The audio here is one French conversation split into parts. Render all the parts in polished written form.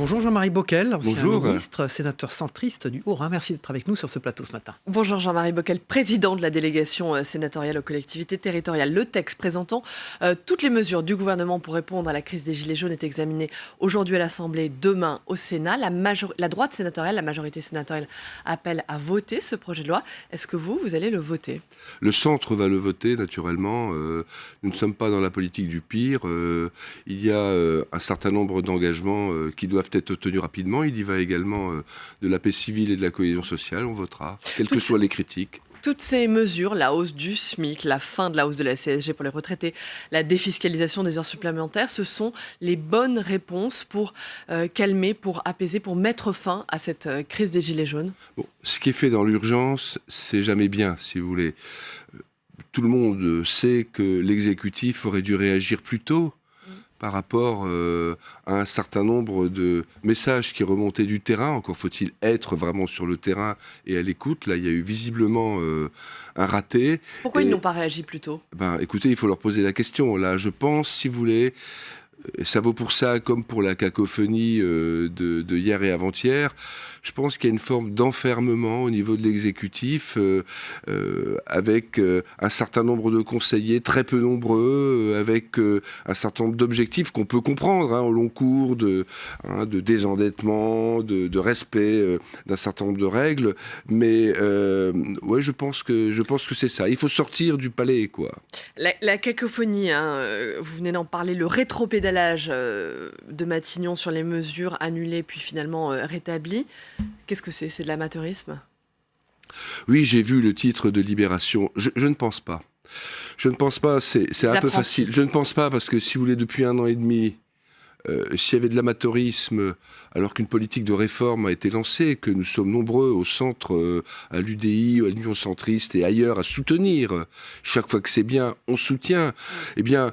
Bonjour Jean-Marie Bockel, ancien Bonjour. ministre, sénateur centriste du Haut-Rhin. Merci d'être avec nous sur ce plateau ce matin. Bonjour Jean-Marie Bockel, président de la délégation sénatoriale aux collectivités territoriales. Le texte présentant toutes les mesures du gouvernement pour répondre à la crise des Gilets jaunes est examiné aujourd'hui à l'Assemblée, demain au Sénat. La droite sénatoriale, la majorité sénatoriale appelle à voter ce projet de loi. Est-ce que vous allez le voter ? Le centre va le voter, naturellement. Nous ne sommes pas dans la politique du pire. Il y a un certain nombre d'engagements qui doivent être tenus rapidement. Il y va également de la paix civile et de la cohésion sociale. On votera, quelles que soient les critiques. Toutes ces mesures, la hausse du SMIC, la fin de la hausse de la CSG pour les retraités, la défiscalisation des heures supplémentaires, ce sont les bonnes réponses pour calmer, pour apaiser, pour mettre fin à cette crise des Gilets jaunes. Bon, ce qui est fait dans l'urgence, c'est jamais bien, si vous voulez. Tout le monde sait que l'exécutif aurait dû réagir plus tôt par rapport à un certain nombre de messages qui remontaient du terrain. Encore faut-il être vraiment sur le terrain et à l'écoute. Là, il y a eu visiblement un raté. Pourquoi ils n'ont pas réagi plus tôt ? Écoutez, il faut leur poser la question. Là, je pense, si vous voulez, ça vaut pour ça comme pour la cacophonie de hier et avant-hier. Je pense qu'il y a une forme d'enfermement au niveau de l'exécutif avec un certain nombre de conseillers très peu nombreux, avec un certain nombre d'objectifs qu'on peut comprendre au long cours de désendettement, de respect d'un certain nombre de règles. Mais ouais, je pense que c'est ça. Il faut sortir du palais, quoi. La cacophonie, vous venez d'en parler, le rétropédalage de Matignon sur les mesures annulées puis finalement rétablies. Qu'est-ce que c'est ? C'est de l'amateurisme ? Oui, j'ai vu le titre de Libération. Je ne pense pas. Je ne pense pas, c'est un peu facile. Je ne pense pas parce que, si vous voulez, depuis 1 an et demi, s'il y avait de l'amateurisme, alors qu'une politique de réforme a été lancée, que nous sommes nombreux au centre, à l'UDI, à l'Union centriste et ailleurs à soutenir, chaque fois que c'est bien, on soutient, eh bien,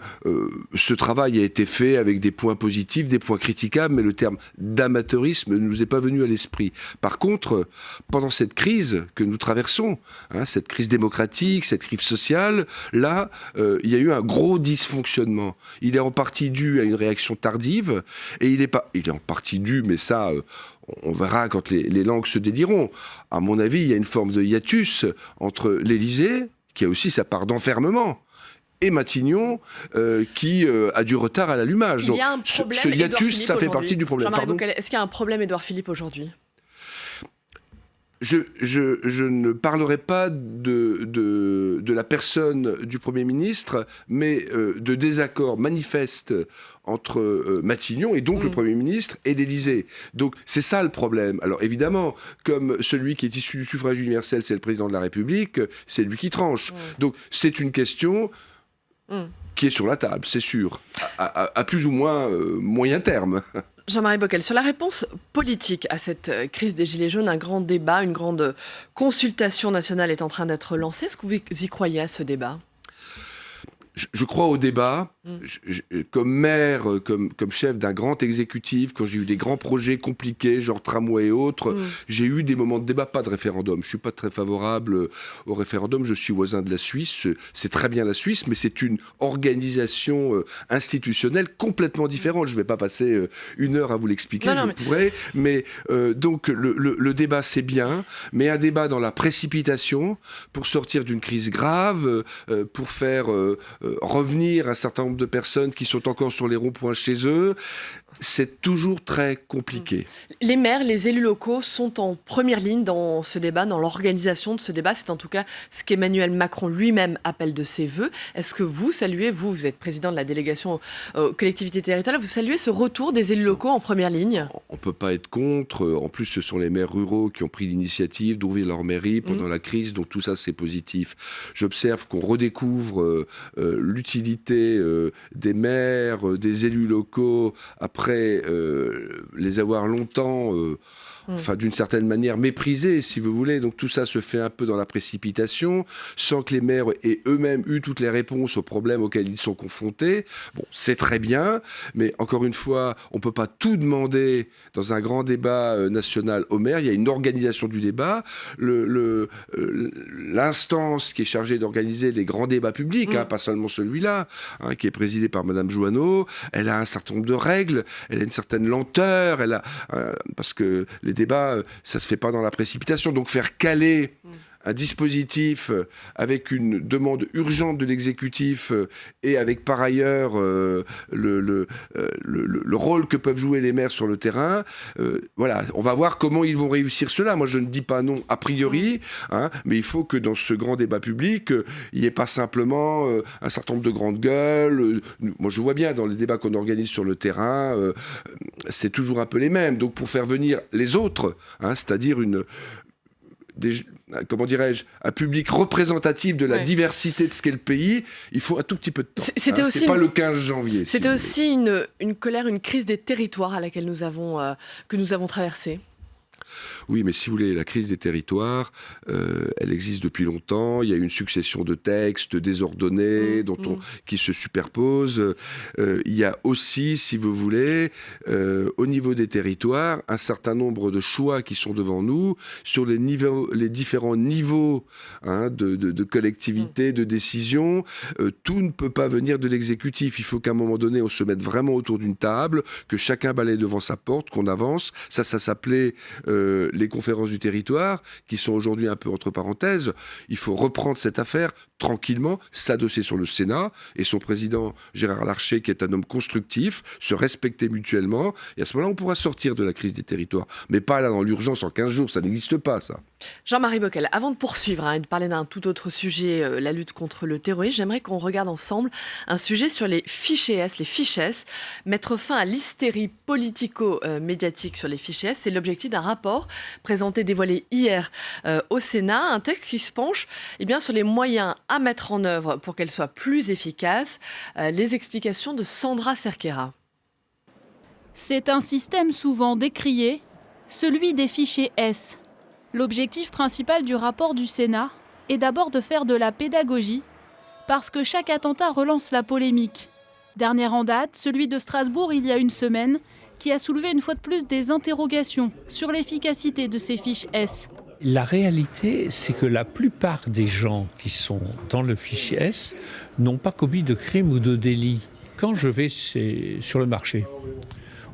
ce travail a été fait avec des points positifs, des points critiquables, mais le terme d'amateurisme ne nous est pas venu à l'esprit. Par contre, pendant cette crise que nous traversons, cette crise démocratique, cette crise sociale, là, il y a eu un gros dysfonctionnement. Il est en partie dû à une réaction tardive, et il est en partie dû, mais ça, on verra quand les langues se délieront. À mon avis, il y a une forme de hiatus entre l'Élysée, qui a aussi sa part d'enfermement, et Matignon, qui a du retard à l'allumage. Donc, ce hiatus, ça fait partie du problème. Jean-Marie Bockel, est-ce qu'il y a un problème, Édouard Philippe, aujourd'hui ? Je ne parlerai pas de la personne du Premier ministre, mais de désaccords manifestes entre Matignon et donc le Premier ministre et l'Élysée. Donc c'est ça le problème. Alors évidemment, comme celui qui est issu du suffrage universel, c'est le président de la République, c'est lui qui tranche. Donc c'est une question qui est sur la table, c'est sûr, à plus ou moins moyen terme. Jean-Marie Bockel, sur la réponse politique à cette crise des Gilets jaunes, un grand débat, une grande consultation nationale est en train d'être lancée. Est-ce que vous y croyez à ce débat ? Je crois au débat. Comme maire, comme chef d'un grand exécutif, quand j'ai eu des grands projets compliqués, genre tramway et autres, j'ai eu des moments de débat, pas de référendum. Je ne suis pas très favorable au référendum. Je suis voisin de la Suisse. C'est très bien la Suisse, mais c'est une organisation institutionnelle complètement différente. Je ne vais pas passer 1 heure à vous l'expliquer, pourrais. Mais donc, le débat, c'est bien, mais un débat dans la précipitation pour sortir d'une crise grave, pour faire revenir un certain nombre de personnes qui sont encore sur les ronds-points chez eux, c'est toujours très compliqué. Les maires, les élus locaux sont en première ligne dans ce débat, dans l'organisation de ce débat. C'est en tout cas ce qu'Emmanuel Macron lui-même appelle de ses voeux. Est-ce que vous saluez, vous êtes président de la délégation aux collectivités territoriales, vous saluez ce retour des élus locaux en première ligne ? On ne peut pas être contre. En plus, ce sont les maires ruraux qui ont pris l'initiative d'ouvrir leur mairie pendant la crise, donc tout ça, c'est positif. J'observe qu'on redécouvre l'utilité des maires, des élus locaux, après les avoir longtemps enfin d'une certaine manière méprisés, si vous voulez. Donc tout ça se fait un peu dans la précipitation, sans que les maires aient eux-mêmes eu toutes les réponses aux problèmes auxquels ils sont confrontés. Bon, c'est très bien, mais encore une fois, on ne peut pas tout demander dans un grand débat national aux maires. Il y a une organisation du débat. L'instance qui est chargée d'organiser les grands débats publics, pas seulement principalement celui-là, qui est présidé par Madame Jouanneau. Elle a un certain nombre de règles, elle a une certaine lenteur, parce que les débats, ça se fait pas dans la précipitation. Donc faire caler un dispositif avec une demande urgente de l'exécutif et avec par ailleurs le rôle que peuvent jouer les maires sur le terrain, voilà, on va voir comment ils vont réussir cela. Moi, je ne dis pas non a priori, mais il faut que dans ce grand débat public, il n'y ait pas simplement un certain nombre de grandes gueules. Moi, je vois bien dans les débats qu'on organise sur le terrain, c'est toujours un peu les mêmes. Donc, pour faire venir les autres, c'est-à-dire comment dirais-je, un public représentatif de la diversité de ce qu'est le pays, il faut un tout petit peu de temps. C'est pas le 15 janvier. C'était aussi une colère, une crise des territoires à laquelle que nous avons traversée. Oui, mais si vous voulez, la crise des territoires, elle existe depuis longtemps. Il y a une succession de textes désordonnés qui se superposent. Il y a aussi, si vous voulez, au niveau des territoires, un certain nombre de choix qui sont devant nous sur les différents niveaux de collectivité, de décision. Tout ne peut pas venir de l'exécutif. Il faut qu'à un moment donné, on se mette vraiment autour d'une table, que chacun balaye devant sa porte, qu'on avance. Ça s'appelait les conférences du territoire, qui sont aujourd'hui un peu entre parenthèses. Il faut reprendre cette affaire tranquillement, s'adosser sur le Sénat et son président Gérard Larcher, qui est un homme constructif, se respecter mutuellement. Et à ce moment-là, on pourra sortir de la crise des territoires. Mais pas là dans l'urgence en 15 jours, ça n'existe pas, ça. Jean-Marie Bockel, avant de poursuivre et de parler d'un tout autre sujet, la lutte contre le terrorisme, j'aimerais qu'on regarde ensemble un sujet sur les fichiers S, les fiches S. Mettre fin à l'hystérie politico-médiatique sur les fichiers S, c'est l'objectif d'un rapport présenté, dévoilé hier au Sénat, un texte qui se penche sur les moyens à mettre en œuvre pour qu'elle soit plus efficace. Les explications de Sandra Cerquera. C'est un système souvent décrié, celui des fichiers S. L'objectif principal du rapport du Sénat est d'abord de faire de la pédagogie, parce que chaque attentat relance la polémique. Dernier en date, celui de Strasbourg il y a une semaine, qui a soulevé une fois de plus des interrogations sur l'efficacité de ces fiches S. La réalité, c'est que la plupart des gens qui sont dans le fichier S n'ont pas commis de crime ou de délit. Quand je vais sur le marché,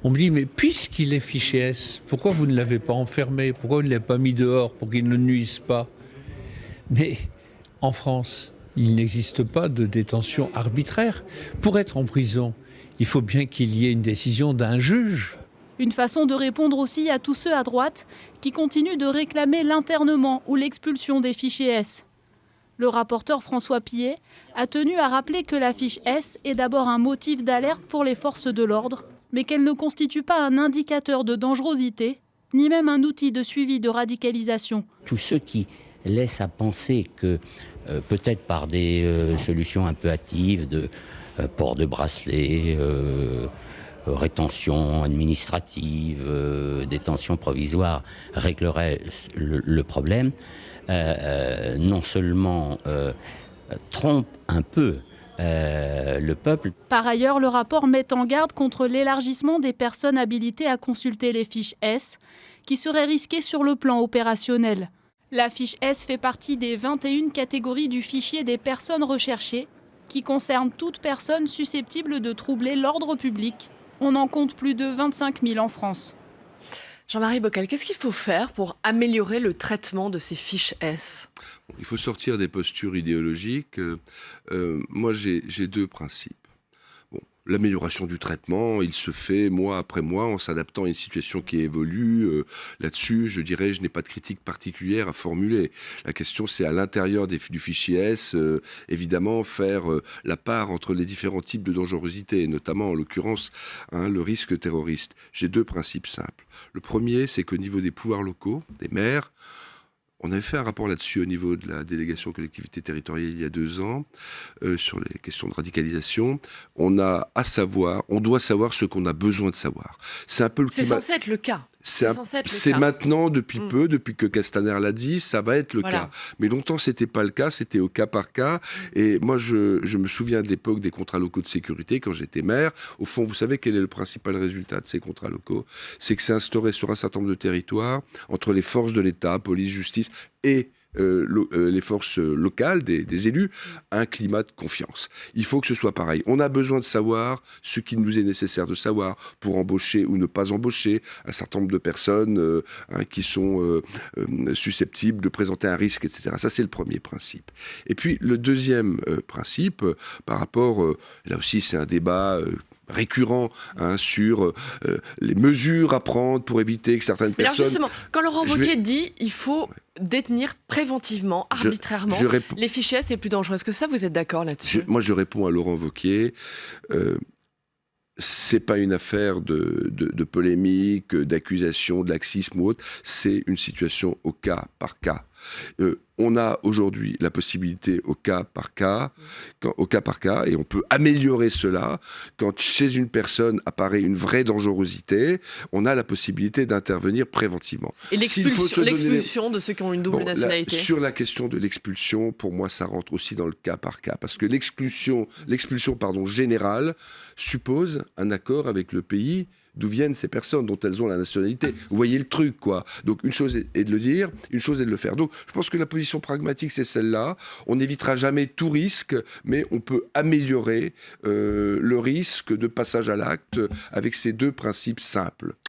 on me dit, mais puisqu'il est fiché S, pourquoi vous ne l'avez pas enfermé? Pourquoi vous ne l'avez pas mis dehors pour qu'il ne nuise pas? Mais en France, il n'existe pas de détention arbitraire. Pour être en prison, il faut bien qu'il y ait une décision d'un juge. Une façon de répondre aussi à tous ceux à droite qui continuent de réclamer l'internement ou l'expulsion des fichiers S. Le rapporteur François Pillet a tenu à rappeler que la fiche S est d'abord un motif d'alerte pour les forces de l'ordre, mais qu'elle ne constitue pas un indicateur de dangerosité, ni même un outil de suivi de radicalisation. Tous ceux qui laissent à penser que, peut-être par des solutions un peu hâtives, de port de bracelet, rétention administrative, détention provisoire, régleraient le problème, non seulement trompent un peu le peuple. Par ailleurs, le rapport met en garde contre l'élargissement des personnes habilitées à consulter les fiches S, qui serait risqué sur le plan opérationnel. La fiche S fait partie des 21 catégories du fichier des personnes recherchées, qui concerne toute personne susceptible de troubler l'ordre public. On en compte plus de 25 000 en France. Jean-Marie Bockel, qu'est-ce qu'il faut faire pour améliorer le traitement de ces fiches S ? Il faut sortir des postures idéologiques. Moi, j'ai deux principes. L'amélioration du traitement, il se fait mois après mois en s'adaptant à une situation qui évolue. Là-dessus, je dirais, je n'ai pas de critique particulière à formuler. La question, c'est à l'intérieur du fichier S, évidemment, faire la part entre les différents types de dangerosité, notamment, en l'occurrence, le risque terroriste. J'ai deux principes simples. Le premier, c'est qu'au niveau des pouvoirs locaux, des maires, on avait fait un rapport là-dessus au niveau de la délégation collectivité territoriale il y a 2 ans, sur les questions de radicalisation. On doit savoir ce qu'on a besoin de savoir. C'est un peu le C'est censé être le cas. C'est maintenant, depuis peu, depuis que Castaner l'a dit, ça va être le cas. Mais longtemps, c'était pas le cas, c'était au cas par cas. Et moi, je me souviens de l'époque des contrats locaux de sécurité, quand j'étais maire. Au fond, vous savez quel est le principal résultat de ces contrats locaux? C'est que c'est instauré sur un certain nombre de territoires, entre les forces de l'État, police, justice, et les forces locales, des élus, un climat de confiance. Il faut que ce soit pareil. On a besoin de savoir ce qu'il nous est nécessaire de savoir pour embaucher ou ne pas embaucher un certain nombre de personnes qui sont susceptibles de présenter un risque, etc. Ça, c'est le premier principe. Et puis, le deuxième principe, par rapport, là aussi, c'est un débat récurrent sur les mesures à prendre pour éviter que certaines Mais alors personnes... justement, quand Laurent Wauquiez dit il faut détenir préventivement, arbitrairement, les fichiers, c'est plus dangereux. Est-ce que ça, vous êtes d'accord là-dessus ? Moi, je réponds à Laurent Wauquiez. C'est pas une affaire de polémique, d'accusation, de laxisme ou autre. C'est une situation au cas par cas. On a aujourd'hui la possibilité au cas par cas, et on peut améliorer cela. Quand chez une personne apparaît une vraie dangerosité, on a la possibilité d'intervenir préventivement. Et l'expulsion de ceux qui ont une double nationalité. Sur la question de l'expulsion, pour moi, ça rentre aussi dans le cas par cas, parce que l'expulsion générale suppose un accord avec le pays d'où viennent ces personnes, dont elles ont la nationalité. Vous voyez le truc, quoi. Donc, une chose est de le dire, une chose est de le faire. Donc, je pense que la position pragmatique, c'est celle-là. On n'évitera jamais tout risque, mais on peut améliorer le risque de passage à l'acte avec ces deux principes simples.